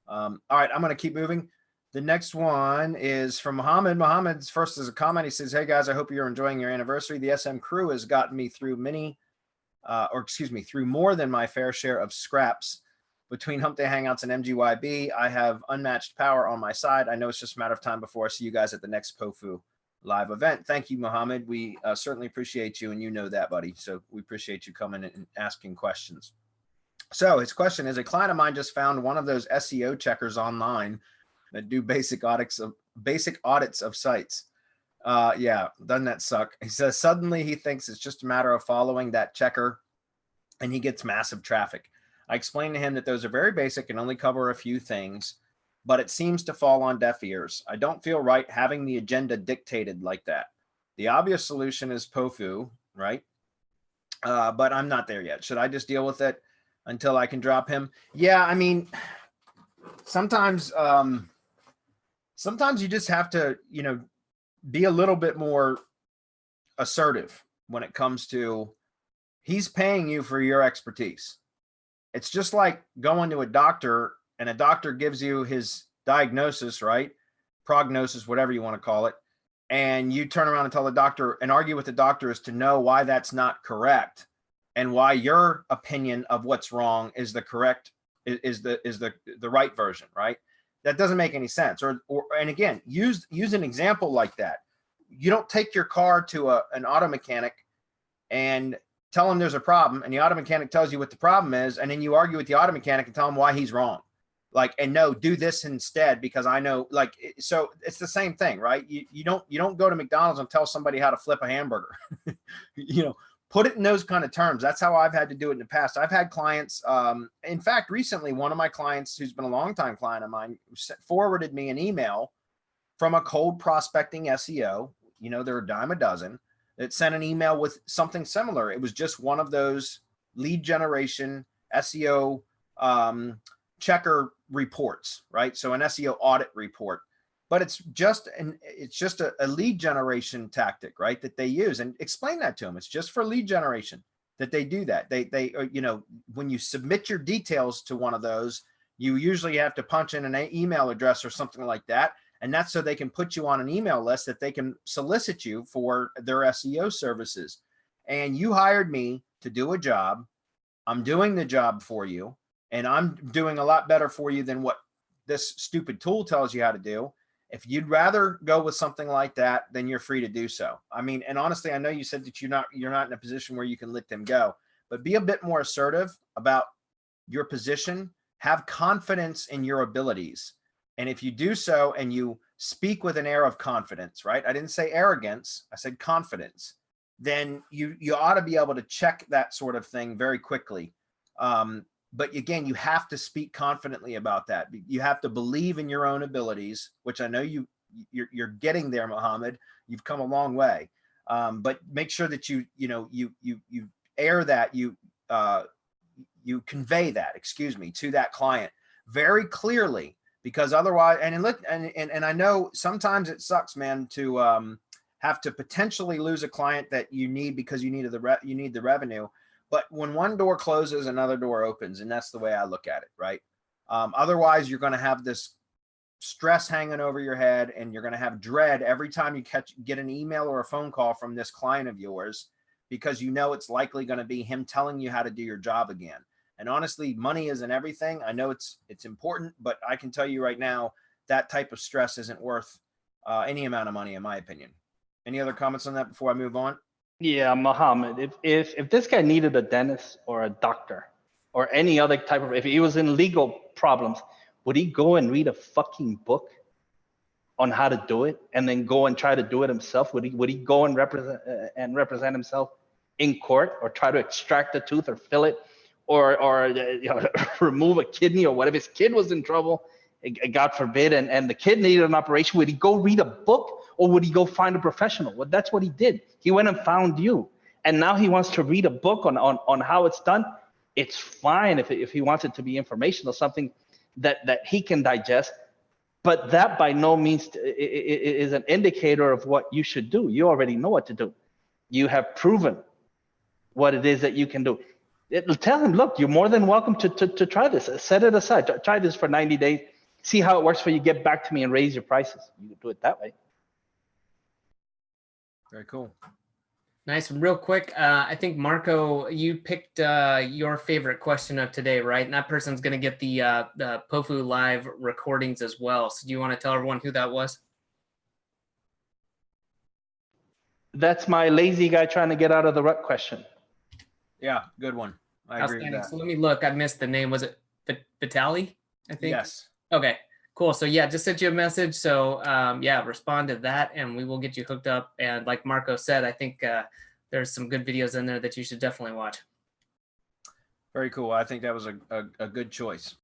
All right, I'm going to keep moving. The next one is from Mohammed. Mohammed's first is a comment. He says, "Hey guys, I hope you're enjoying your anniversary. The SM crew has gotten me through through more than my fair share of scraps. Between Hump Day Hangouts and MGYB, I have unmatched power on my side. I know it's just a matter of time before I see you guys at the next POFU live event." Thank you, Mohammed. We certainly appreciate you, and you know that, buddy. So we appreciate you coming and asking questions. So his question is, a client of mine just found one of those SEO checkers online that do basic audits of sites. Yeah, doesn't that suck? He says suddenly he thinks it's just a matter of following that checker and he gets massive traffic. I explained to him that those are very basic and only cover a few things, but it seems to fall on deaf ears. I don't feel right having the agenda dictated like that. The obvious solution is POFU, right? But I'm not there yet. Should I just deal with it until I can drop him? Yeah, I mean, sometimes you just have to, be a little bit more assertive when it comes to, he's paying you for your expertise. It's just like going to a doctor and a doctor gives you his diagnosis, right? Prognosis, whatever you want to call it. And you turn around and tell the doctor and argue with the doctor as to know why that's not correct and why your opinion of what's wrong is the correct, is the right version, right? That doesn't make any sense. And again, use an example like that. You don't take your car to an auto mechanic and tell him there's a problem, and the auto mechanic tells you what the problem is, and then you argue with the auto mechanic and tell him why he's wrong. Like, and no, do this instead because I know, like, so it's the same thing, right? You don't go to McDonald's and tell somebody how to flip a hamburger. Put it in those kind of terms. That's how I've had to do it in the past. I've had clients, in fact, recently, one of my clients who's been a longtime client of mine forwarded me an email from a cold prospecting SEO. They're a dime a dozen. It sent an email with something similar. It was just one of those lead generation SEO checker reports, right? So an SEO audit report, but it's just a lead generation tactic, right? That they use, and explain that to them. It's just for lead generation that they do that. They when you submit your details to one of those, you usually have to punch in an email address or something like that. And that's so they can put you on an email list that they can solicit you for their SEO services. And you hired me to do a job. I'm doing the job for you, and I'm doing a lot better for you than what this stupid tool tells you how to do. If you'd rather go with something like that, then you're free to do so. I mean, and honestly, I know you said that you're not in a position where you can let them go, but be a bit more assertive about your position. Have confidence in your abilities. And if you do so and you speak with an air of confidence, right? I didn't say arrogance, I said confidence. Then you ought to be able to check that sort of thing very quickly. But again, you have to speak confidently about that. You have to believe in your own abilities, which I know you're getting there, Mohammed. You've come a long way. But make sure that you air that, you convey that, to that client very clearly. Because otherwise, and I know sometimes it sucks, man, to have to potentially lose a client that you need because you need the revenue. But when one door closes, another door opens, and that's the way I look at it, right? Otherwise, you're going to have this stress hanging over your head, and you're going to have dread every time you get an email or a phone call from this client of yours, because it's likely going to be him telling you how to do your job again. And honestly, money isn't everything. I know it's important, but I can tell you right now, that type of stress isn't worth any amount of money, in my opinion. Any other comments on that before I move on? Yeah, Mohammed, if this guy needed a dentist or a doctor or any other type of, if he was in legal problems, would he go and read a fucking book on how to do it and then go and try to do it himself? Would he go and represent himself in court, or try to extract a tooth or fill it, or remove a kidney, or what if his kid was in trouble, God forbid, and the kid needed an operation? Would he go read a book, or would he go find a professional? Well, that's what he did. He went and found you, and now he wants to read a book on how it's done. It's fine if he wants it to be informational, something that he can digest, but that by no means is an indicator of what you should do. You already know what to do. You have proven what it is that you can do. Tell him, look, you're more than welcome to try this. Set it aside. Try this for 90 days. See how it works for you. Get back to me and raise your prices. You can do it that way. Very cool. Nice. Real quick, I think Marco, you picked your favorite question of today, right? And that person's going to get the POFU live recordings as well. So do you want to tell everyone who that was? That's my lazy guy trying to get out of the rut question. Yeah, good one. I agree with Outstanding. that. So let me look. I missed the name. Was it Vitali? I think. Yes. Okay. Cool. So yeah, just sent you a message. So yeah, respond to that, and we will get you hooked up. And like Marco said, I think there's some good videos in there that you should definitely watch. Very cool. I think that was a good choice.